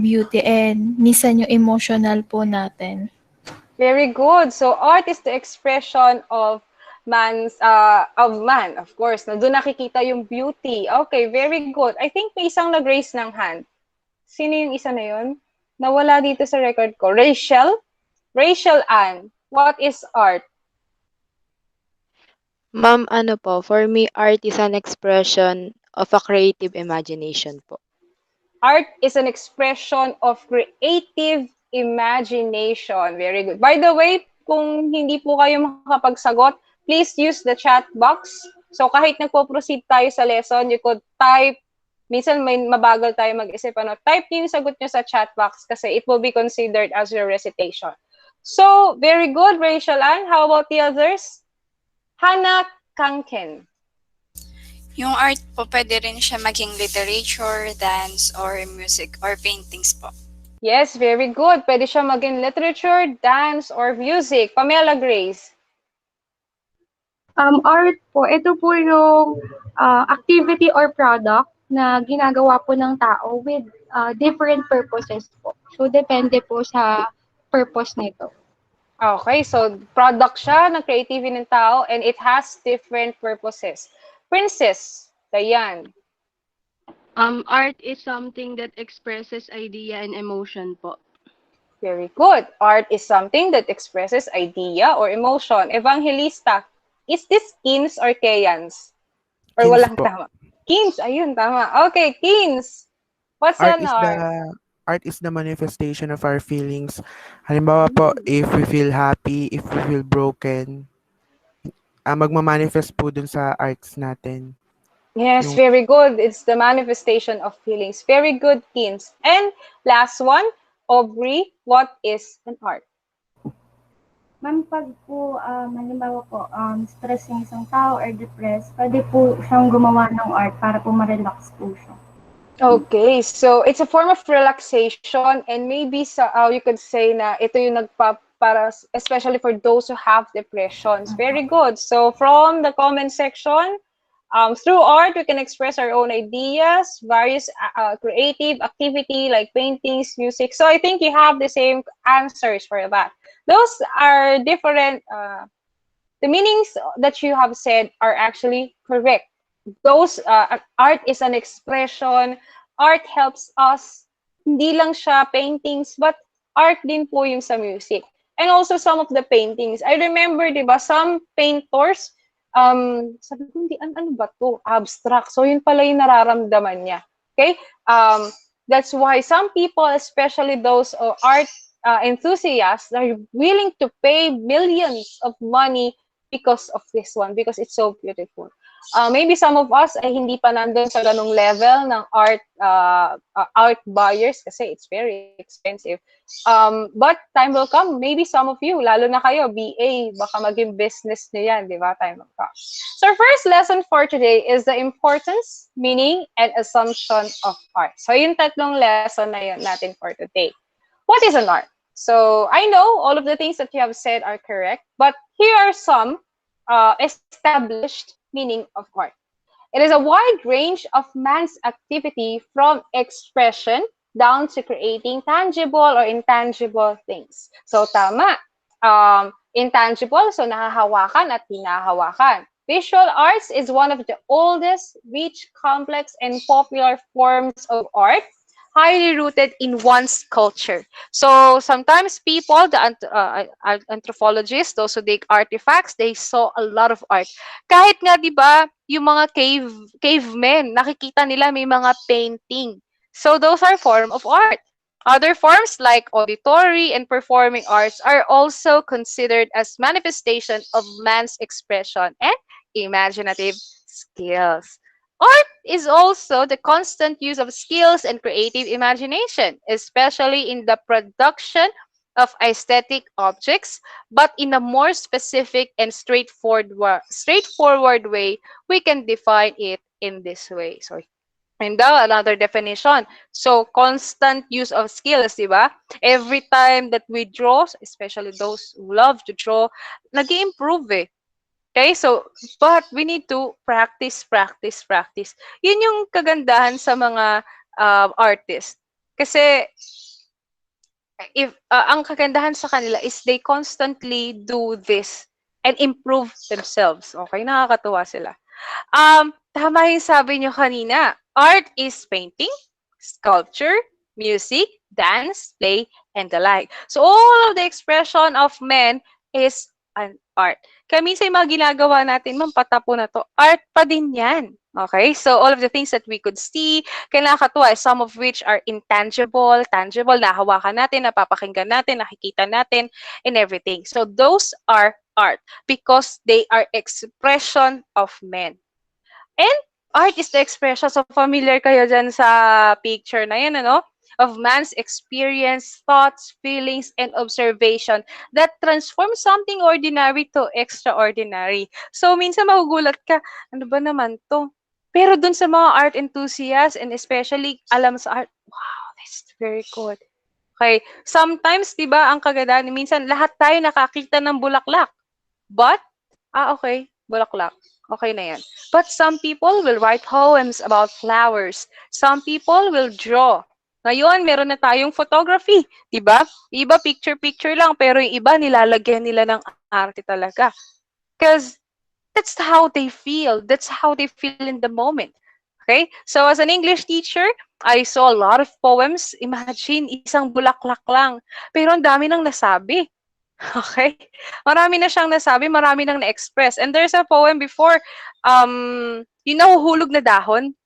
beauty and minsan yung emotional po natin. Very good. So art is the expression of man, of course. Na doon nakikita yung beauty. Okay, very good. I think may isang nag-raise ng hand. Sino yung isa na yun? Nawala dito sa record ko. Rachel? Rachel Ann. What is art? Ma'am, ano po, for me, art is an expression of a creative imagination po. Art is an expression of creative imagination. Very good. By the way, kung hindi po kayo makapagsagot, please use the chat box. So kahit nagpo-proceed tayo sa lesson, you could type. Minsan may mabagal tayo mag-isip. Type niyo yung sagot niyo sa chat box kasi it will be considered as your recitation. So, very good, Rachel Ann. How about the others? Hannah Kanken. Yung art po, pwede rin siya maging literature, dance, or music, or paintings po. Yes, very good. Pwede siya maging literature, dance, or music. Pamela Grace. Art po, ito po yung activity or product na ginagawa po ng tao with different purposes po. So, depende po sa purpose nito. Okay, so product siya ng creativity ng tao and it has different purposes. Princess, Dayan. Art is something that expresses idea and emotion po. Very good. Art is something that expresses idea or emotion. Evangelista, is this Kins or Kayans? Or Kins walang po. tama? Kins, ayun, tama. Okay, Kins. What's Art an is art? art is the manifestation of our feelings. Halimbawa po, if we feel happy, if we feel broken, magmamanifest po dun sa arts natin. Yes, Yung- very good. It's the manifestation of feelings. Very good, Kins. And last one, Aubrey, what is an art? Ma'am, pag po, halimbawa po, stress yung isang tao or depressed, pwede po siyang gumawa ng art para po ma-relax po siya. Okay, so it's a form of relaxation and maybe you could say na ito yung para especially for those who have depressions. Very good. So from the comment section, through art we can express our own ideas, various creative activity like paintings, music. So I think you have the same answers for that. Those are different. The meanings that you have said are actually correct. Those art is an expression. Art helps us. Hindi lang siya paintings, but art din po yung sa music. And also some of the paintings. I remember, di ba, some painters, sabi ko, ano ba to? Abstract. So yun pala yung nararamdaman niya. Okay? That's why some people, especially those art enthusiasts, are willing to pay millions of money because of this one, because it's so beautiful. Maybe some of us ay hindi pa nandun sa ganung level ng art buyers kasi it's very expensive. But time will come, maybe some of you, lalo na kayo, BA, baka maging business nyo yan, di ba? Time will come. So our first lesson for today is the importance, meaning, and assumption of art. So yung tatlong lesson na yun natin for today. What is an art? So I know all of the things that you have said are correct, but here are some established meaning of art. It is a wide range of man's activity from expression down to creating tangible or intangible things. So tama. Intangible, so nahahawakan at hinahawakan. Visual arts is one of the oldest, rich, complex, and popular forms of art, highly rooted in one's culture. So sometimes people, the anthropologists, those who dig artifacts, they saw a lot of art. Kahit nga, di ba, yung mga cavemen, nakikita nila may mga painting. So those are form of art. Other forms like auditory and performing arts are also considered as manifestation of man's expression and imaginative skills. Art is also the constant use of skills and creative imagination, especially in the production of aesthetic objects, but in a more specific and straightforward way, we can define it in this way. So, and now another definition. So, constant use of skills, di ba? Every time that we draw, especially those who love to draw, nag-improve eh. Okay, so, but we need to practice. Yun yung kagandahan sa mga artists. Kasi if ang kagandahan sa kanila is they constantly do this and improve themselves. Okay, nakakatuwa sila. Tama yung sabi nyo kanina. Art is painting, sculpture, music, dance, play, and the like. So all of the expression of men is an art. Kaya minsan yung mga ginagawa natin, ma'am, patapo na to, art pa din yan. Okay? So all of the things that we could see, kinakatuwa, some of which are intangible, tangible, nahawakan natin, napapakinggan natin, nakikita natin, and everything. So those are art because they are expression of men. And art is the expression. So familiar kayo dyan sa picture na yan, ano? Of man's experience, thoughts, feelings, and observation that transform something ordinary to extraordinary. So minsan magugulat ka, ano ba naman to? Pero dun sa mga art enthusiasts and especially alam sa art, wow, that's very good. Okay, sometimes, di ba, ang kagandahan, minsan lahat tayo nakakita ng bulaklak. But, okay, bulaklak. Okay na yan. But some people will write poems about flowers. Some people will draw. Ngayon, meron na tayong photography. Diba? Iba picture-picture lang, pero yung iba nilalagyan nila ng arte talaga. Because that's how they feel. That's how they feel in the moment. Okay? So as an English teacher, I saw a lot of poems. Imagine, isang bulaklak lang. Pero ang dami nang nasabi. Okay? Marami na siyang nasabi, marami nang na-express. And there's a poem before, yung nahuhulog na dahon,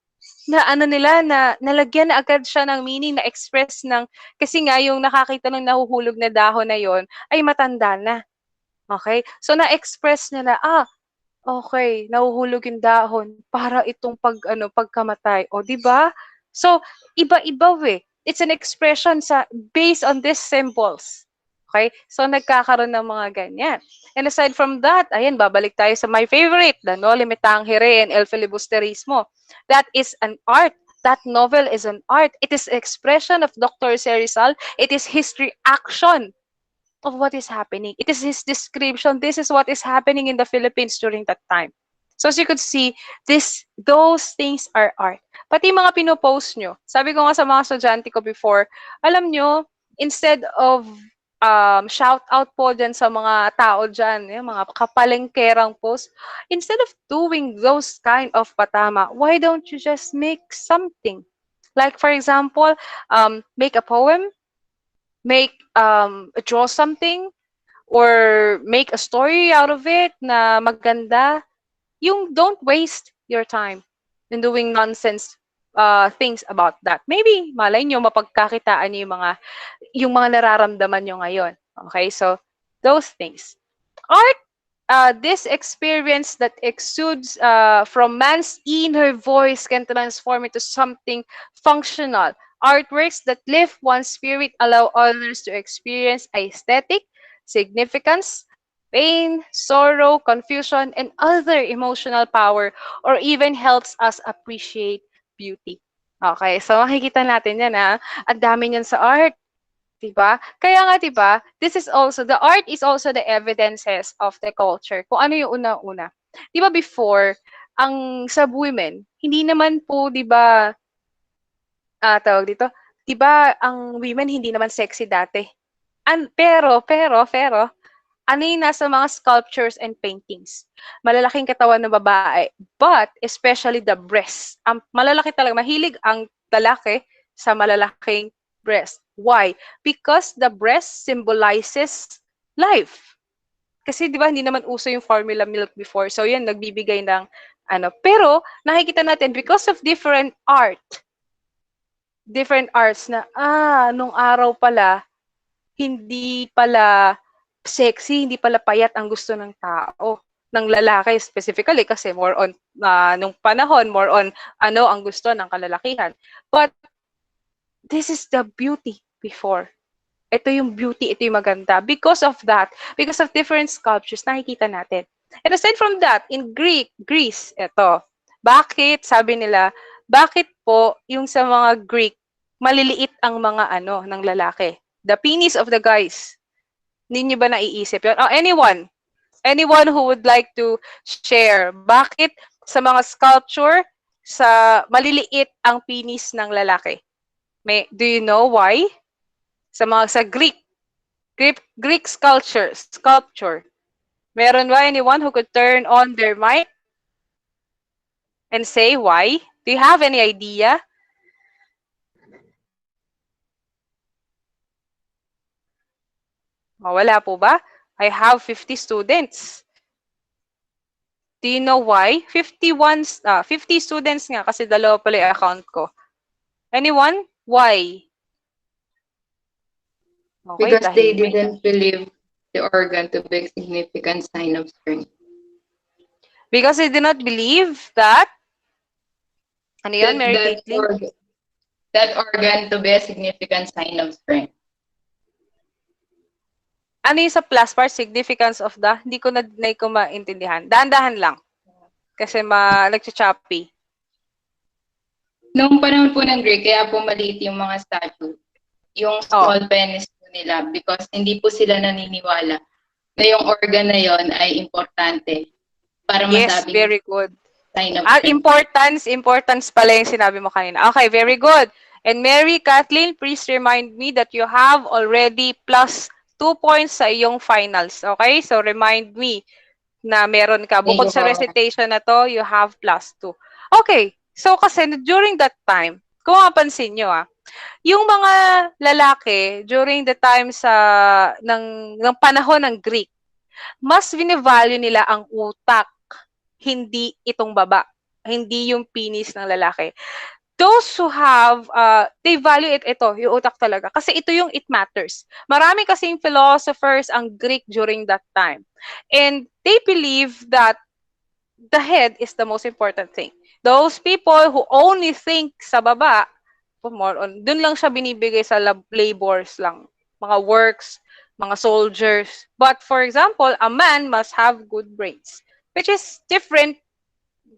na ano nila, na nalagyan na agad siya ng meaning, na-express ng, kasi nga yung nakakita ng nahuhulog na dahon na yon ay matanda na. Okay? So na-express niya na, okay, nahuhulog yung dahon para itong pagkamatay. O, di ba? So, iba-iba It's an expression based on these symbols. Okay? So, nagkakaroon ng mga ganyan. And aside from that, ayan, babalik tayo sa my favorite, the Noli Me Tangere and El Filibusterismo. That is an art. That novel is an art. It is expression of Dr. Rizal. It is his reaction of what is happening. It is his description. This is what is happening in the Philippines during that time. So as you could see, those things are art. Pati mga pinopost nyo. Sabi ko nga sa mga estudyante ko before, alam nyo, instead of shout out po dyan sa mga tao dyan, yung mga kapalengkerang post, instead of doing those kind of patama, why don't you just make something? Like for example, make a poem, draw something, or make a story out of it na maganda. Yung don't waste your time in doing nonsense things about that. Maybe, malay nyo, mapagkakitaan nyo yung mga nararamdaman nyo ngayon. Okay, so those things. Art, this experience that exudes from man's inner voice can transform into something functional. Artworks that lift one's spirit allow others to experience aesthetic, significance, pain, sorrow, confusion, and other emotional power, or even helps us appreciate beauty. Okay, so makikita natin yan ang dami niyan sa art. Diba? Kaya nga, diba, the art is also the evidences of the culture. Kung ano yung una-una. Diba before, sa women, hindi naman po, diba, tawag dito, diba, ang women hindi naman sexy dati. Pero, ano yung nasa mga sculptures and paintings? Malalaking katawan ng babae, but especially the breasts. Malalaki talaga, mahilig ang lalaki sa malalaking breast. Why? Because the breast symbolizes life. Kasi di ba hindi naman uso yung formula milk before. So yan, nagbibigay ng Pero nakikita natin, because of different arts na, nung araw pala, hindi pala sexy, hindi pala payat ang gusto ng tao, ng lalaki specifically, kasi more on, nung panahon, more on, ang gusto ng kalalakihan. But, this is the beauty before. Ito yung beauty, ito yung maganda. Because of that, because of different sculptures, nakikita natin. And aside from that, in Greece, ito, sabi nila, bakit po yung sa mga Greek, maliliit ang mga ng lalaki? The penis of the guys. Hindi nyo ba naiisip yun? Anyone who would like to share, bakit sa mga sculpture, sa maliliit ang penis ng lalaki? Do you know why? Sa Greek sculpture. Meron ba anyone who could turn on their mic and say why? Do you have any idea? Oh, wala po ba? I have 50 students. Do you know why? 50 students nga kasi dalawa pala yung account ko. Anyone? Why? Okay, Because they tahimik. didn't believe the organ to be a significant sign of strength. Because they did not believe that, ano yun, Mary Caitlin? That organ to be a significant sign of strength. Ano yung sa plus part, significance of the? Hindi ko maintindihan. Dahan-dahan lang. Kasi nagcha-choppy. Noong panahon po ng Greek, kaya po maliit yung mga statue. Yung small penis po nila because hindi po sila naniniwala na yung organ na yon ay importante para Yes, masabing very good. sign of Importance pala yung sinabi mo kanina. Okay, very good. And Mary Kathleen, please remind me that you have already plus 2 points sa iyong finals. Okay? So remind me na meron ka. Bukod sa recitation na to, you have plus 2. Okay. So kasi during that time, kung mapansin nyo yung mga lalaki during the time ng panahon ng Greek, mas vinivalue nila ang utak, hindi itong baba, hindi yung penis ng lalaki. Those who have, they value ito, yung utak talaga. Kasi ito yung it matters. Marami kasing philosophers ang Greek during that time. And they believe that the head is the most important thing. Those people who only think sa baba, more on, dun lang siya binibigay sa labors lang. Mga works, mga soldiers. But for example, a man must have good brains, which is different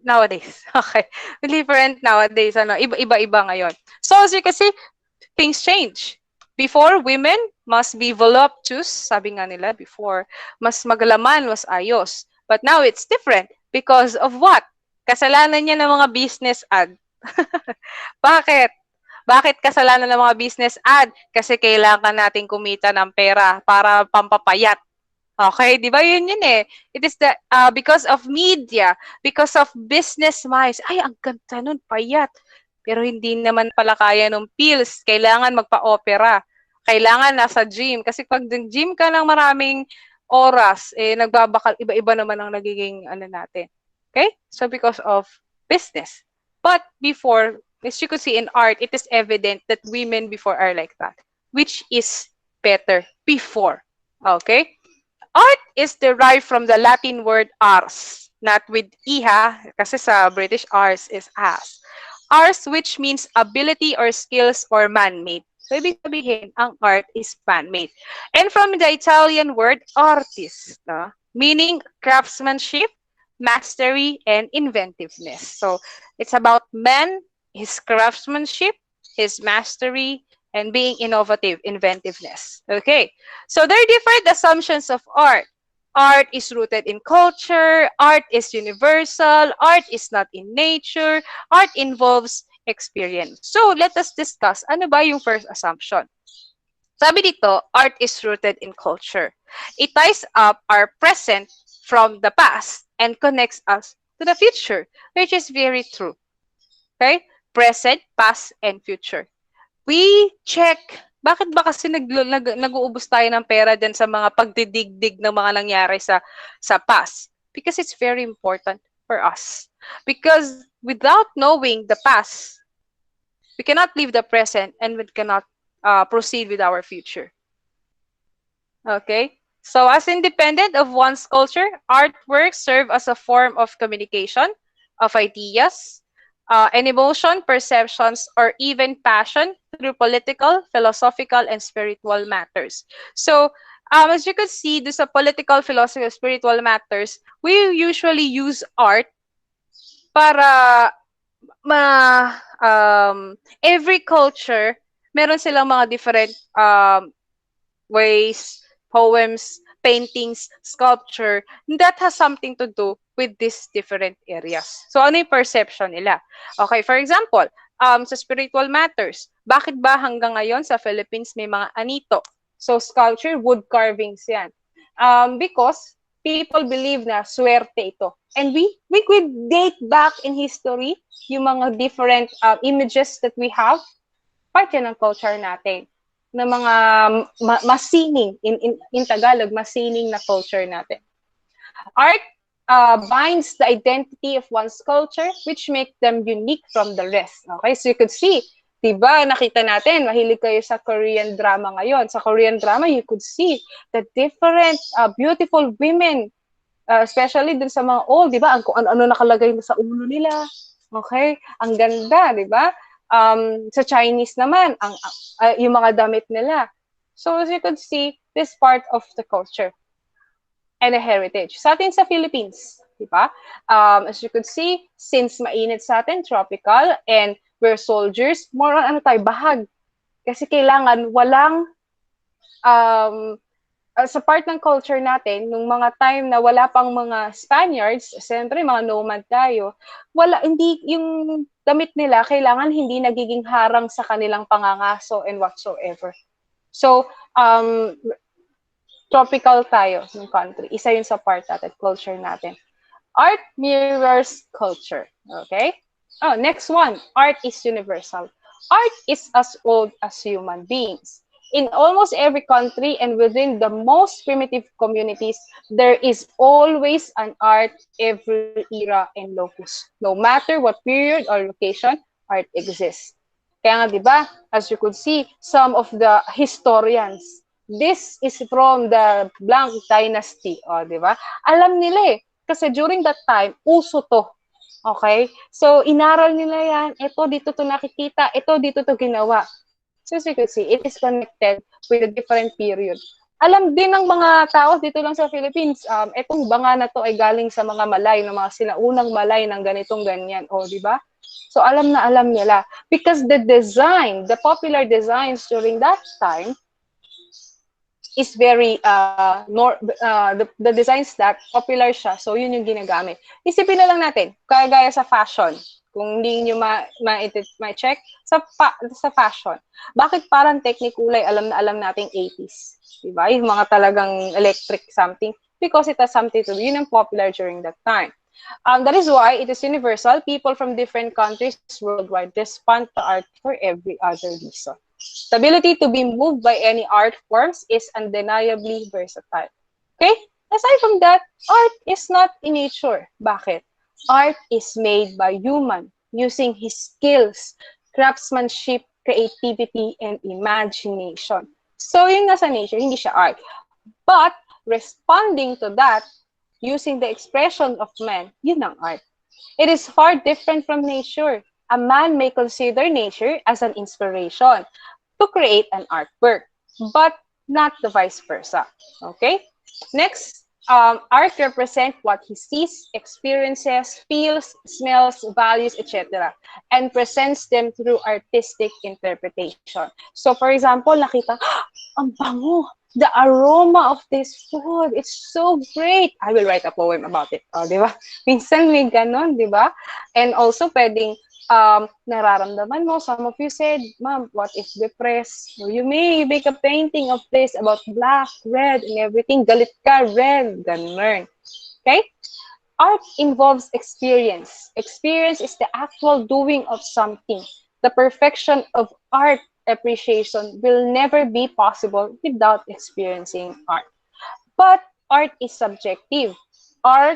nowadays. Okay. Different nowadays. Iba-iba ngayon. So as you can see, things change. Before, women must be voluptuous. Sabi nga nila before, mas maglaman, mas ayos. But now it's different. Because of what? Kasalanan niya ng mga business ad. Bakit? Bakit kasalanan ng mga business ad? Kasi kailangan nating kumita ng pera para pampapayat. Okay, di ba yun eh? It is because of media, because of business minds. Ay, ang ganda nun, payat. Pero hindi naman pala kaya ng pills. Kailangan magpa-opera. Kailangan nasa gym. Kasi pag gym ka ng maraming oras, nagbabakal, iba-iba naman ang nagiging natin. Okay? So because of business. But before, as you could see in art, it is evident that women before are like that. Which is better before. Okay? Art is derived from the Latin word ars, not with iha, kasi sa British ars is as. Ars, which means ability or skills or man-made. So, ibig sabihin, ang art is man-made. And from the Italian word artist, meaning craftsmanship, mastery, and inventiveness. So, it's about man, his craftsmanship, his mastery, and being innovative, inventiveness. Okay, so there are different assumptions of art. Art is rooted in culture, art is universal, art is not in nature, art involves experience. So let us discuss, ano ba yung first assumption? Sabi dito, art is rooted in culture. It ties up our present from the past and connects us to the future, which is very true. Okay? Present, past, and future. We check, bakit ba kasi nag-uubos tayo ng pera dyan sa mga pagdidigdig ng mga nangyari sa past? Because it's very important for us. Because without knowing the past, we cannot live the present and we cannot proceed with our future. Okay? So as independent of one's culture, artworks serve as a form of communication, of ideas, and emotion, perceptions, or even passion through political, philosophical, and spiritual matters. So, as you can see, this political, philosophical, spiritual matters, we usually use art para every culture, meron silang mga different ways, poems, paintings, sculpture, that has something to do with these different areas. So, ano yung perception nila? Okay, for example, Sa spiritual matters, bakit ba hanggang ngayon sa Philippines may mga anito? So sculpture, wood carvings yan. Because people believe na swerte ito. And we could date back in history yung mga different images that we have, part yan ng culture natin, na mga masining, in Tagalog, masining na culture natin. Art binds the identity of one's culture, which make them unique from the rest. Okay, so you could see, diba, nakita natin, mahilig kayo sa Korean drama ngayon. Sa Korean drama, you could see the different beautiful women, especially dun sa mga old, diba, kung ano nakalagay sa ulo nila. Okay, ang ganda, diba? Sa Chinese naman, yung mga damit nila. So as you could see, this part of the culture and a heritage. Sa atin sa Philippines, di ba? As you could see, since mainit sa atin, tropical, and we're soldiers, more on bahag. Kasi kailangan walang, sa part ng culture natin, nung mga time na wala pang mga Spaniards, siyempre mga nomad tayo, hindi, yung damit nila, kailangan hindi nagiging harang sa kanilang pangangaso and whatsoever. So, tropical tayo ng country. Isa yun sa part natin, culture natin. Art mirrors culture. Okay? Oh, next one. Art is universal. Art is as old as human beings. In almost every country and within the most primitive communities, there is always an art every era and locus. No matter what period or location, art exists. Kaya nga, di ba, as you could see, some of the historians, this is from the blank dynasty, di ba? Alam nila kasi during that time, uso to. Okay? So, inaral nila yan, ito, dito to nakikita, ito, dito to ginawa. So, as you can see, it is connected with a different period. Alam din ng mga tao dito lang sa Philippines, itong banga na to ay galing sa mga Malay, ng mga sinaunang Malay ng ganitong ganyan, di ba? So, alam na alam nila. Because the design, the popular designs during that time, is very the designs that popular siya, so yun yung ginagamit. Isipin na lang natin, kagaya sa fashion, kung hindi nyo ma-check, sa fashion, bakit parang techniculay alam na alam nating 80s, diba? Yung mga talagang electric something, because it has something to do, yun ang popular during that time. That is why it is universal. People from different countries worldwide respond to art for every other reason. The ability to be moved by any art forms is undeniably versatile. Okay? Aside from that, art is not in nature. Bakit? Art is made by human using his skills, craftsmanship, creativity, and imagination. So, yung nasa nature, hindi siya art. But, responding to that, using the expression of man, yun ang art. It is far different from nature. A man may consider nature as an inspiration to create an artwork, but not the vice versa. Okay? Next, art represents what he sees, experiences, feels, smells, values, etc. and presents them through artistic interpretation. So, for example, nakita, ang bango! The aroma of this food, it's so great. I will write a poem about it. Di ba? Minsan may ganon, di ba? And also, pwedeng nararamdaman mo. Some of you said, Ma'am, what if depressed? You may make a painting of this about black, red, and everything. Galit ka, red, ganon. Okay? Art involves experience. Experience is the actual doing of something. The perfection of art appreciation will never be possible without experiencing art. But art is subjective. Our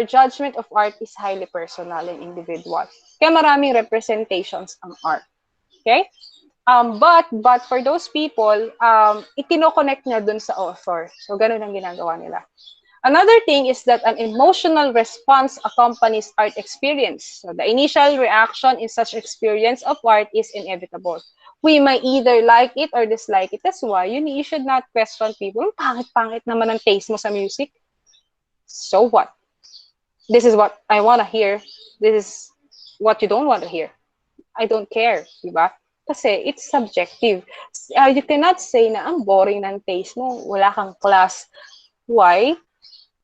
judgment of art is highly personal and individual. Kaya maraming representations ang art. Okay? But for those people, ikinoconnect niya dun sa author. So, ganun ang ginagawa nila. Another thing is that an emotional response accompanies art experience. So, the initial reaction in such experience of art is inevitable. We may either like it or dislike it. That's why you should not question people. Pangit-pangit naman ang taste mo sa music. So what? This is what I want to hear. This is what you don't want to hear. I don't care, diba? Kasi it's subjective. You cannot say na ang boring ng taste mo. Wala kang class. Why?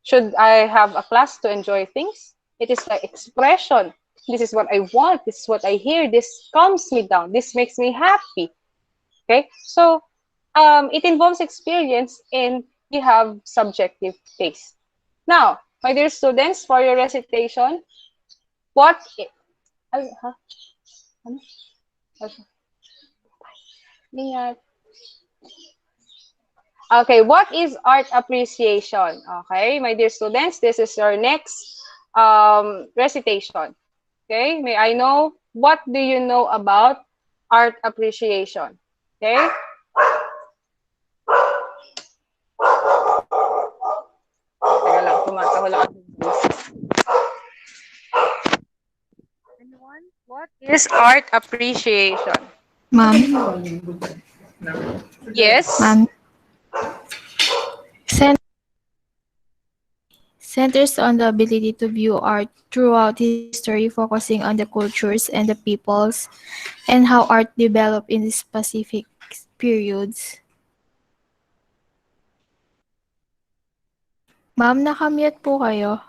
Should I have a class to enjoy things? It is like expression. This is what I want. This is what I hear. This calms me down. This makes me happy. Okay, so it involves experience and you have subjective taste. Now, my dear students, for your recitation, what? Ay, ha? Ano? Okay. Ingat. Okay, what is art appreciation? Okay, my dear students, this is your next recitation. Okay, may I know what do you know about art appreciation? Okay. Teka lang, tumatahol ako. Anyone? What is art appreciation? Ma'am, Yes? ma'am, centers on the ability to view art throughout history, focusing on the cultures and the peoples and how art developed in specific periods. Ma'am, nakamute po kayo.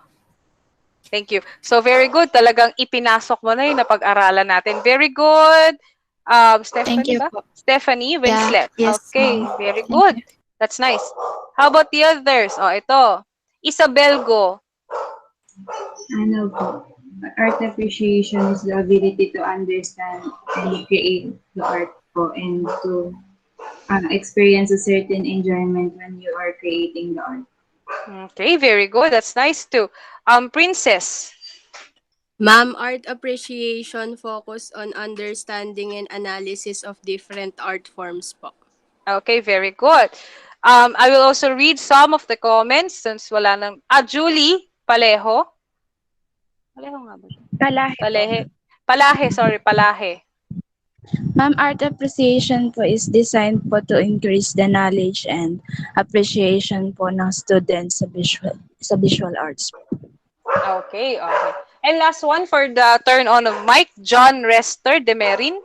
Thank you. So very good. Talagang ipinasok mo na yung napag-aralan natin. Very good. Thank Stephanie you ba? po. Stephanie Winslet. Yes, Okay, ma'am. very Thank good. you. That's nice. How about the others? Oh, ito. Isabel Go. Ano po, art appreciation is the ability to understand and create the art po and to experience a certain enjoyment when you are creating the art. Okay, very good. That's nice too. Princess. Ma'am, art appreciation focus on understanding and analysis of different art forms po. Okay, very good. I will also read some of the comments since wala nang... Julie Palejo. Palejo nga ba? Palehe. Palahe, sorry, Palahe. Ma'am, art appreciation po is designed po to increase the knowledge and appreciation po ng students sa visual arts. Okay, okay. And last one for the turn on of mic, John Rester Demerin.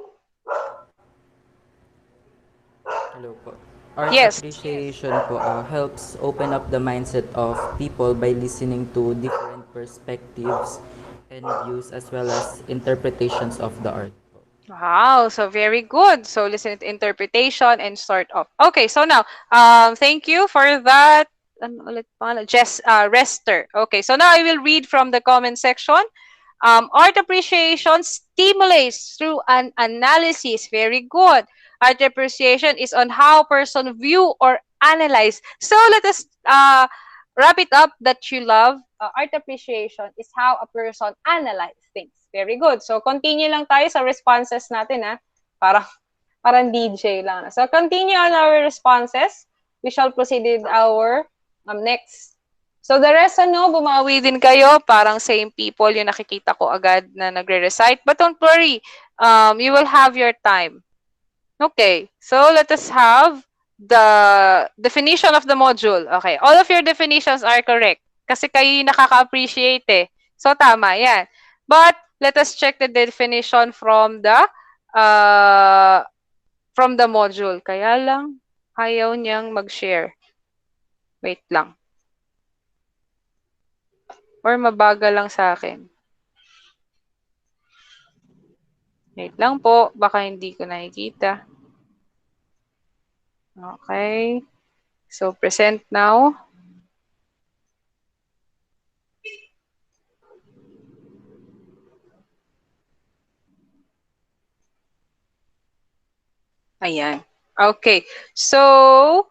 Hello po. Art Yes. appreciation po helps open up the mindset of people by listening to different perspectives and views as well as interpretations of the art. Wow, so very good. So listen to interpretation and sort of. Okay, so now, thank you for that. Ano ulit pangalan? Rester. Okay, so now I will read from the comment section. Art appreciation stimulates through an analysis. Very good. Art appreciation is on how person view or analyze. So let us wrap it up that you love. Art appreciation is how a person analyze things. Very good. So continue lang tayo sa responses natin, ha? Parang DJ lang. So continue on our responses. We shall proceed with our next. So the rest, bumawi din kayo. Parang same people yung nakikita ko agad na nagre-recite. But don't worry, you will have your time. Okay, so let us have the definition of the module. Okay, all of your definitions are correct. Kasi kayo yung nakaka-appreciate eh. So tama, yan. But let us check the definition from the module. Kaya lang, ayaw niyang mag-share. Wait lang. Or mabagal lang sa akin. Wait lang po, baka hindi ko nakikita. Okay. So, present now. Ayan. Okay. So,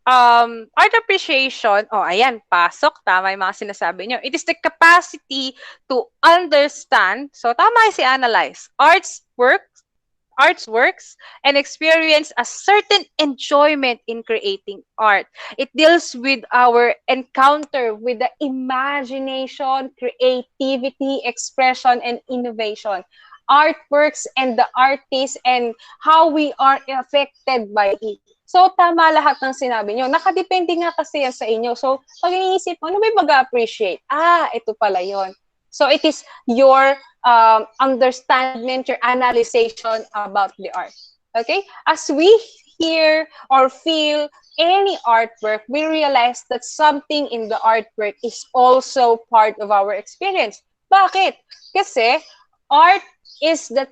art appreciation, ayan, pasok, tama yung mga sinasabi nyo. It is the capacity to understand, so tama si analyze, art's works and experience a certain enjoyment in creating art. It deals with our encounter with the imagination, creativity, expression, and innovation. Artworks and the artist and how we are affected by it. So, tama lahat ng sinabi nyo. Nakadepende nga kasi yan sa inyo. So, pag iniisip mo, ano ba yung mag-appreciate? Ito pala yon. So, it is your understanding, your analyzation about the art. Okay? As we hear or feel any artwork, we realize that something in the artwork is also part of our experience. Bakit? Kasi Art is the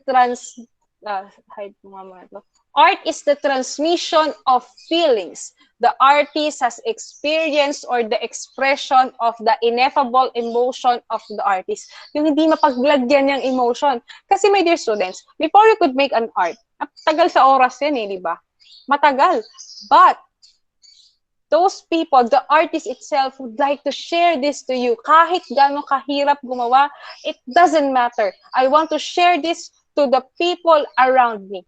hide mo nga muna to. Art is the transmission of feelings the artist has experienced or the expression of the ineffable emotion of the artist. Yung hindi mapaglagyan yung emotion. Kasi my dear students, before you could make an art, tagal sa oras yan di ba? Matagal. But those people, the artist itself would like to share this to you. Kahit gaano kahirap gumawa, it doesn't matter. I want to share this to the people around me.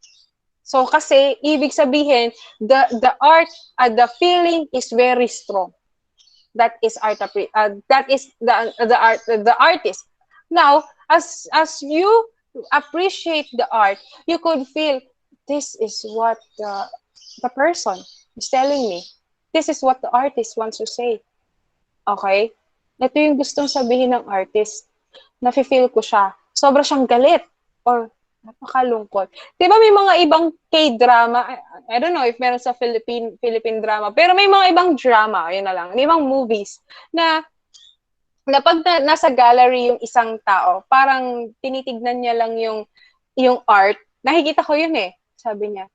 So kasi ibig sabihin the art the feeling is very strong. That is that is the artist. Now, as you appreciate the art, you could feel this is what the person is telling me. This is what the artist wants to say. Okay? Ito yung gustong sabihin ng artist. Nafe-feel ko siya. Sobra siyang galit or napakalungkot. Di ba may mga ibang K-drama, I don't know if meron sa Philippine drama, pero may mga ibang drama, yun na lang, may ibang movies na pag nasa gallery yung isang tao, parang tinitignan niya lang yung art. Nakikita ko yun Sabi niya,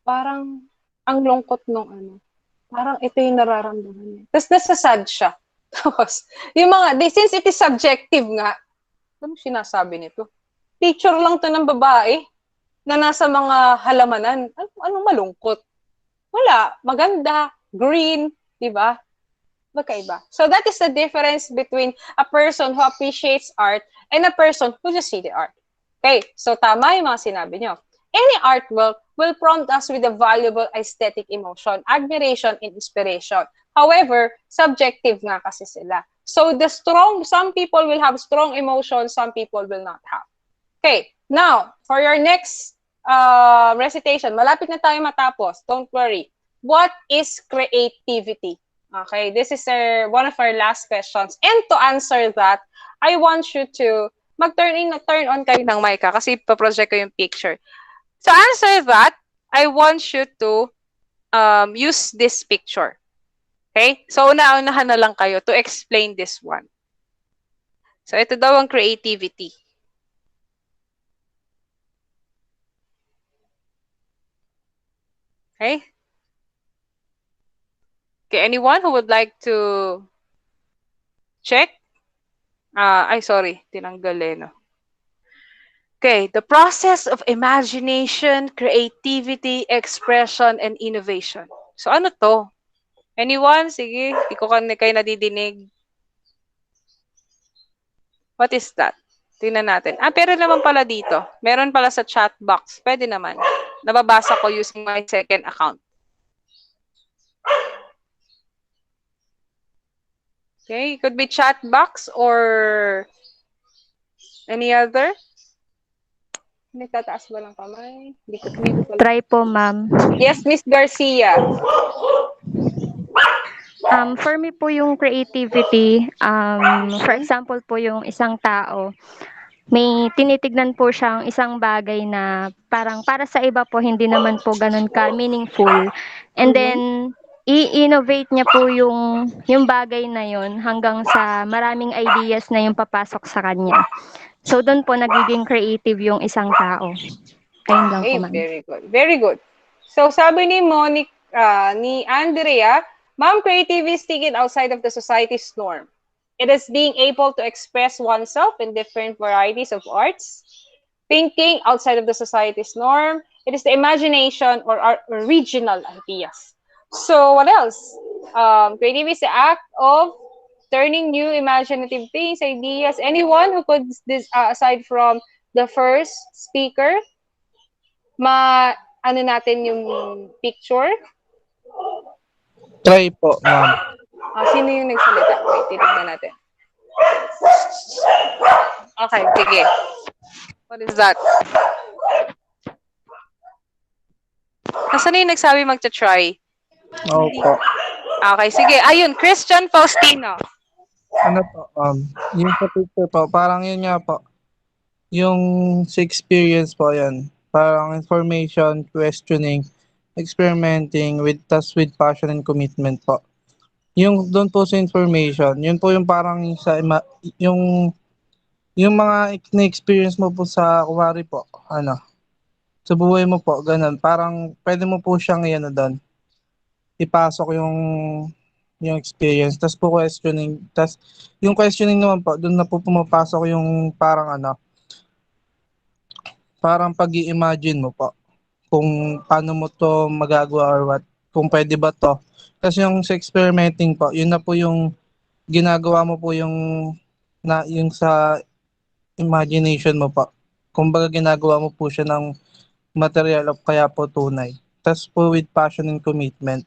parang ang lungkot nung parang ito yung nararamdaman niya. Tapos nasasad siya. Tapos, yung mga, since it is subjective nga, anong sinasabi nito? Picture lang to ng babae na nasa mga halamanan. Anong malungkot? Wala. Maganda. Green. Diba? Magkaiba. So that is the difference between a person who appreciates art and a person who just see the art. Okay. So tama yung mga sinabi nyo. Any artwork will prompt us with a valuable aesthetic emotion, admiration, and inspiration. However, subjective nga kasi sila. So some people will have strong emotions, some people will not have. Okay, now, for your next recitation, malapit na tayo matapos, don't worry. What is creativity? Okay, this is one of our last questions. And to answer that, I want you to turn on kayo ng mic kasi pa-project ko yung picture. To answer that, I want you to use this picture. Okay? So, una-unahan na lang kayo to explain this one. So, ito daw ang creativity. Okay? Okay, anyone who would like to check? Sorry, tinanggal no. Okay, the process of imagination, creativity, expression, and innovation. So, ano to? Anyone? Sige, di ko kayo nadidinig. What is that? Tingnan natin. Pero naman pala dito. Meron pala sa chat box. Pwede naman. Nababasa ko using my second account. Okay, it could be chat box or any other. Nagtataas ba lang kamay? Try po, ma'am. Yes, Miss Garcia. For me po yung creativity, for example po yung isang tao, may tinitignan po siyang isang bagay na parang para sa iba po hindi naman po ganun ka meaningful. And then i-innovate niya po yung bagay na yun hanggang sa maraming ideas na yung papasok sa kanya. So doon po nagiging creative yung isang tao. Ayun lang po, ma'am. Very good. Very good. So sabi ni ni Andrea, ma'am, creativity is thinking outside of the society's norm. It is being able to express oneself in different varieties of arts. Thinking outside of the society's norm. It is the imagination or our original ideas. So what else? Creativity is the act of turning new imaginative things, ideas. Anyone who could, aside from the first speaker, ano natin yung picture? Try po, ma'am. Sino yung nagsalita? Wait, titignan natin. Okay, sige. What is that? Nasaan yung nagsabi magta-try? Opo. Okay, sige. Ayun, Christian Faustino. Ano po, yung sa picture po, parang yun nga po, yung sa experience po yan, parang information, questioning, experimenting with passion and commitment po. Yung doon po sa information, yun po yung parang yung yung mga na-experience mo po sa kunwari po, ano, sa buhay mo po, ganun. Parang pwede mo po siyang ano doon, ipasok yung experience. Tapos po questioning. Tapos yung questioning naman po, doon na po pumapasok yung parang ano, parang pag-i-imagine mo po kung paano mo to magagawa or what, kung pwede ba to. Kasi yung sa experimenting po, yun na po yung ginagawa mo po yung sa imagination mo po. Kumbaga ginagawa mo po siya ng material of kaya po tunay. Tapos po with passion and commitment.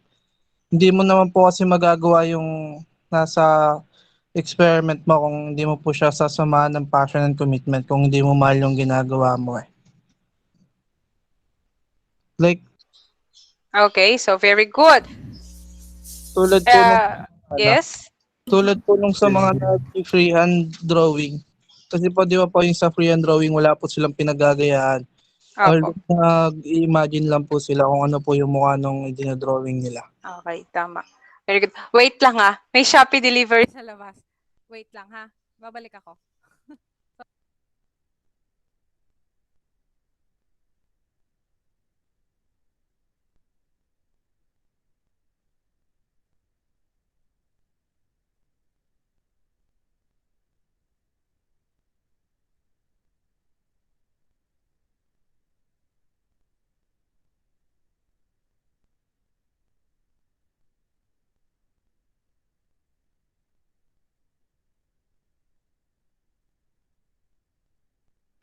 Hindi mo naman po kasi magagawa yung nasa experiment mo kung hindi mo po siya sasamahan ng passion and commitment kung hindi mo mahal yung ginagawa mo eh. Like, Okay, so very good. tulad po nung, ano, Yes? tulad po nung sa mga nag-freehand drawing. Kasi po di ba po yung sa freehand drawing wala po silang pinagagayaan. Opo. Nag-imagine lang po sila kung ano po yung mukha nung dinodrawing nila. Okay, tama. Very good. Wait lang ha. May Shopee delivery sa labas. Wait lang ha. Babalik ako.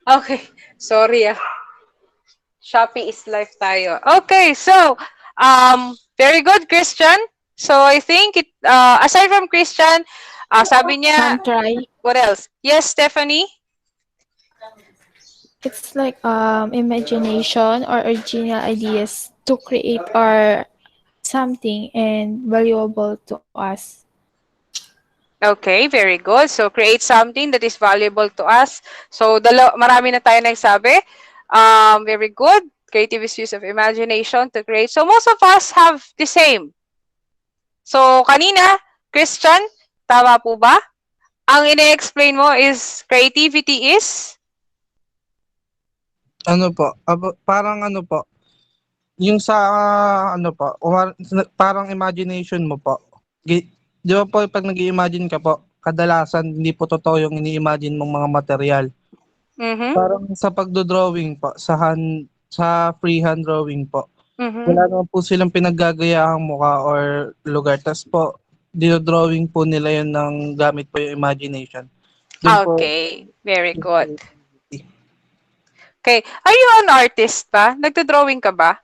Okay. Sorry ah. Shopee is life tayo. Okay, so very good, Christian. So I think it aside from Christian, sabi niya, Ma'am, try. what else? Yes, Stephanie? It's like imagination or original ideas to create or something and valuable to us. Okay, very good. So create something that is valuable to us. So marami na tayo nagsabi. Very good. Creative is use of imagination to create. So most of us have the same. So kanina, Christian, tama po ba? Ang ine-explain mo is creativity is? Ano po, parang ano po, yung sa ano po, parang imagination mo po. Di ba po pag nag-i-imagine ka po, kadalasan hindi po totoo yung ini-imagine mong mga material. Mm-hmm. Parang sa pagdo-drawing po, sa freehand drawing po, wala naman po silang pinaggagayahang mukha or lugar. Tapos po, dinodrawing po nila yun ng gamit po yung imagination. Okay, very good. Okay, are you an artist pa? Nagdo-drawing ka ba?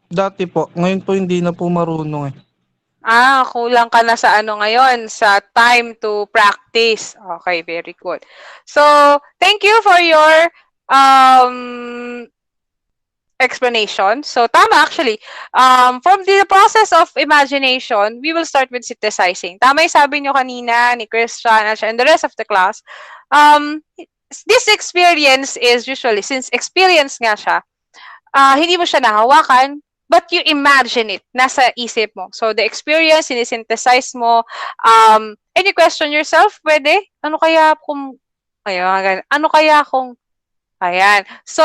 Dati po, ngayon po hindi na po marunong eh. Kulang ka na sa ano ngayon, sa time to practice. Okay, very good. So, thank you for your explanation. So, tama actually. From the process of imagination, we will start with synthesizing. Tama yung sabi nyo kanina ni Christian and the rest of the class. This experience is usually, since experience nga siya, hindi mo siya nahawakan, but you imagine it. Nasa isip mo. So, the experience, sinisynthesize mo, and you question yourself, pwede? Ano kaya kung, ayan. So,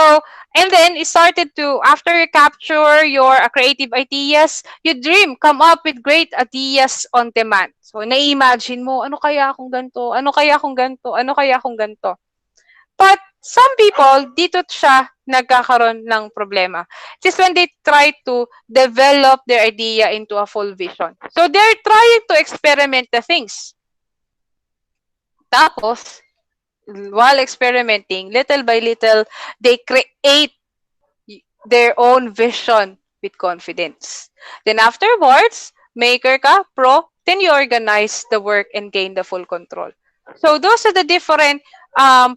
and then, it started to, after you capture your creative ideas, you dream, come up with great ideas on demand. So, na-imagine mo, ano kaya kung ganito? Ano kaya kung ganito? Ano kaya kung ganito? But some people, dito siya nagkakaroon ng problema. Just when they try to develop their idea into a full vision. So they're trying to experiment the things. Tapos, while experimenting, little by little, they create their own vision with confidence. Then afterwards, maker ka, pro, then you organize the work and gain the full control. So those are the different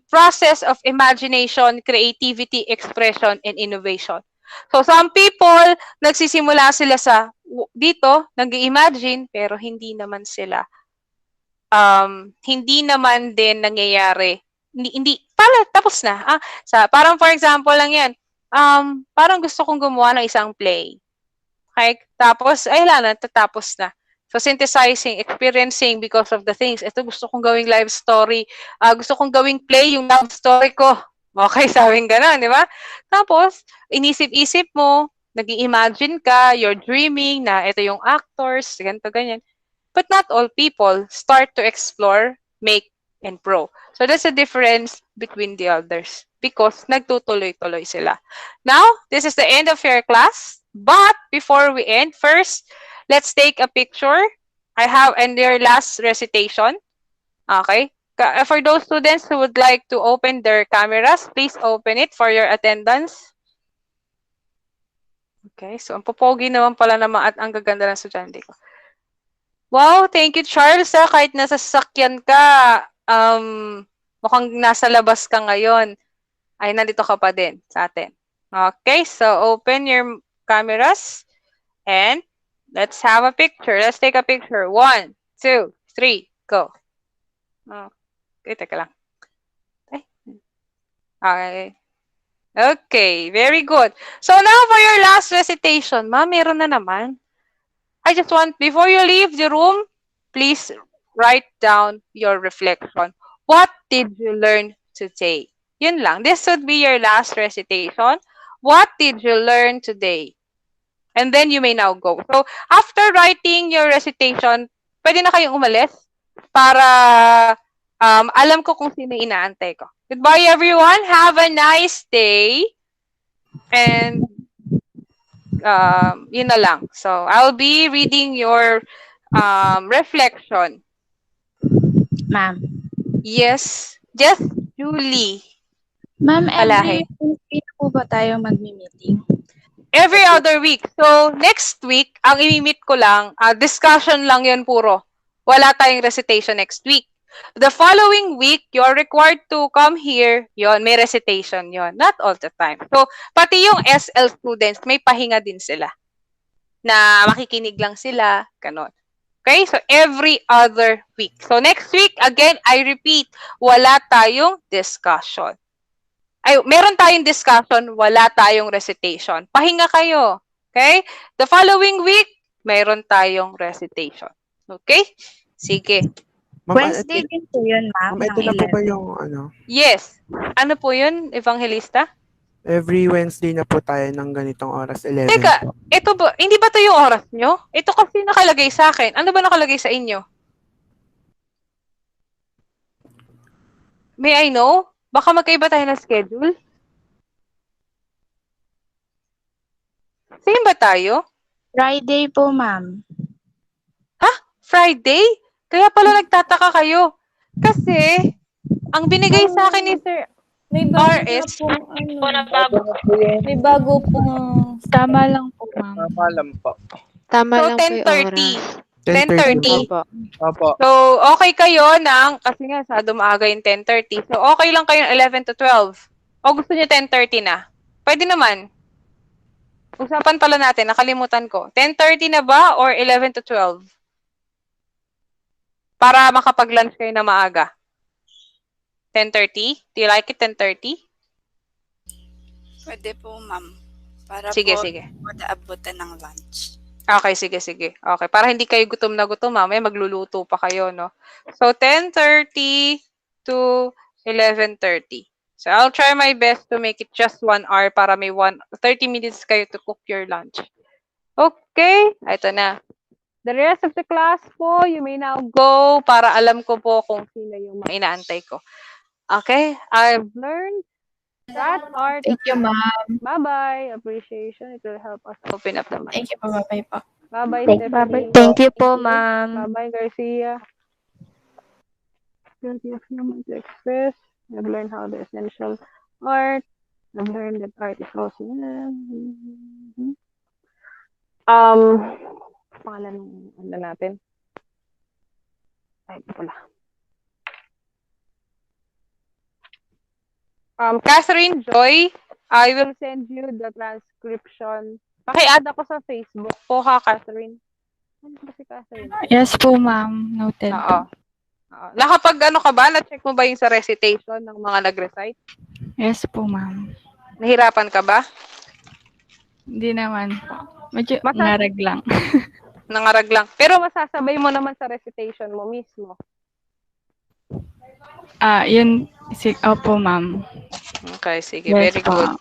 process of imagination, creativity, expression, and innovation. So some people, nagsisimula sila sa dito, nag-imagine, pero hindi naman sila, hindi naman din nangyayari. Hindi tapos na. Parang for example lang yan, parang gusto kong gumawa ng isang play. Okay? Tapos, ay wala na, tatapos na. So, synthesizing, experiencing because of the things. Ito, gusto kong gawing live story. Gusto kong gawing play yung love story ko. Okay, sabing gano'n, di ba? Tapos, inisip-isip mo, nag-imagine ka, you're dreaming na ito yung actors, ganito, ganyan. But not all people start to explore, make, and pro. So, that's the difference between the others because nagtutuloy-tuloy sila. Now, this is the end of your class. But before we end, first, let's take a picture. I have in your last recitation. Okay? For those students who would like to open their cameras, please open it for your attendance. Okay, so ang popogi naman pala naman at ang gaganda ng estudyante ko. Wow, thank you, Charles. Kahit nasa sasakyan ka, mukhang nasa labas ka ngayon, ay nandito ka pa din sa atin. Okay, so open your cameras and let's have a picture. Let's take a picture. 1, 2, 3, go. Okay, teka lang. Okay. Okay, very good. So now for your last recitation. Ma'am, meron na naman. I just want, before you leave the room, please write down your reflection. What did you learn today? Yun lang. This would be your last recitation. What did you learn today? And then you may now go. So, after writing your recitation, pwede na kayong umalis para alam ko kung sino inaantay ko. Goodbye, everyone. Have a nice day. And yun na lang. So, I'll be reading your reflection. Ma'am. Yes. Just Julie. Ma'am, Palahe. every Wednesday na po ba tayo magmi-meeting? Every other week. So, next week, ang imi-meet ko lang, discussion lang yun puro. Wala tayong recitation next week. The following week, you're required to come here. Yon, may recitation yon. Not all the time. So, pati yung SL students, may pahinga din sila. Na makikinig lang sila. Ganon. Okay? So, every other week. So, next week, again, I repeat, wala tayong discussion. Ay, meron tayong discussion, wala tayong recitation. Pahinga kayo. Okay? The following week, meron tayong recitation. Okay? Sige. Wednesday din po yun, ma'am. Ma'am, ito na po ba yung ano? Yes. Ano po yun, Evangelista? Every Wednesday na po tayo ng ganitong oras, 11 Teka, po. ito ba, hindi ba ito yung oras nyo? Ito kasi nakalagay sa akin. Ano ba nakalagay sa inyo? May I know? Baka magkaiba tayo ng schedule? Same ba tayo? Friday po, ma'am. Ha? Friday? Kaya pala nagtataka kayo. Kasi, ang binigay sa akin ni Sir May bago RS, na pong, may bago pong, tama lang po, ma'am. Tama lang po. Tama so lang po yung 10:30. 10:30. oras. Opo. Opo. So, okay kayo ng, kasi nga, sa dumaaga yung 10:30. So, okay lang kayo ng 11 to 12. O gusto niyo 10:30 na? Pwede naman. Usapan pala natin, nakalimutan ko. 10:30 na ba or 11 to 12? Para makapag-lunch kayo na maaga. 10:30? Do you like it 10:30? Pwede po, ma'am. Para Sige, po, sige. abutan ng lunch. Okay, sige, sige. Okay, para hindi kayo gutom na gutom, mamaya magluluto pa kayo, no? So, 10:30 to 11:30. So, I'll try my best to make it just 1 hour para may 30 minutes kayo to cook your lunch. Okay, ito na. The rest of the class po, you may now go para alam ko po kung sino yung mga inaantay ko. Okay, I've learned that art. Thank you, ma'am. Bye-bye. Appreciation. It will help us open up the mind. Thank you po, bye-bye po. Bye-bye, Thank- Stephanie. Thank you po, ma'am. Bye-bye, Garcia. Ability of human to express. I've learned how the essential art. I've learned that art is also... pangalan ng ano natin? Ay, ito pala. Catherine Joy, I will send you the transcription. Paki-add ako sa Facebook po ha, Catherine. Ano ba si Catherine? Yes po, ma'am. Noted. Oo. Nakapag ano ka ba? Na-check mo ba yung sa recitation ng mga nag-recite? Yes po, ma'am. Nahirapan ka ba? Hindi naman po. Medyo Masa- ngarag lang. Nangarag lang. Pero masasabay mo naman sa recitation mo mismo. Opo, ma'am. Okay, sige. Yes Very po. good.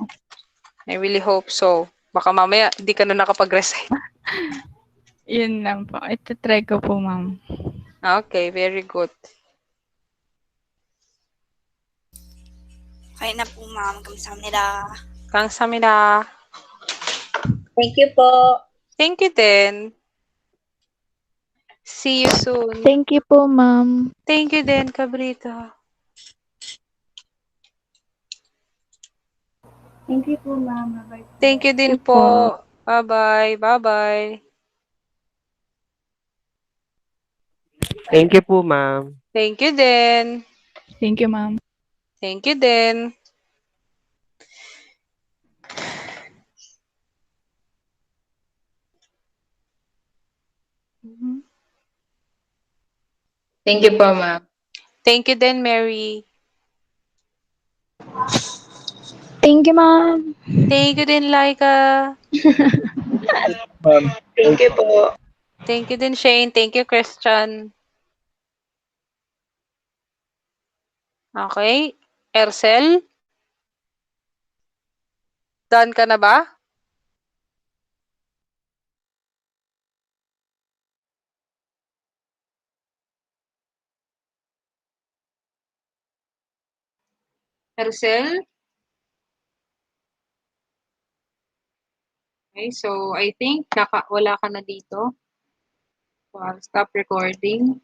I really hope so. Baka mamaya, di ka na nakapag-recite. Yun lang po. Ito-try ko po, ma'am. Okay, very good. Okay na po, ma'am. Kamsahamnida. Kamsahamnida. Thank you po. Thank you din. See you soon. Thank you po, ma'am. Thank you din, Cabrita. Thank you po, ma'am. Bye-bye po. Thank you din po. Bye-bye. Bye-bye. Thank you po, ma'am. Thank you din. Thank you, ma'am. Thank you din. Thank you po, ma'am. Thank you din, Mary. Thank you, ma'am. Thank you din, Laika. Ma'am. Thank you po. Thank you din, Shane. Thank you, Christian. Okay. Ercel? Done ka na ba? Ercel? Okay, so I think wala ka na dito. So I'll stop recording.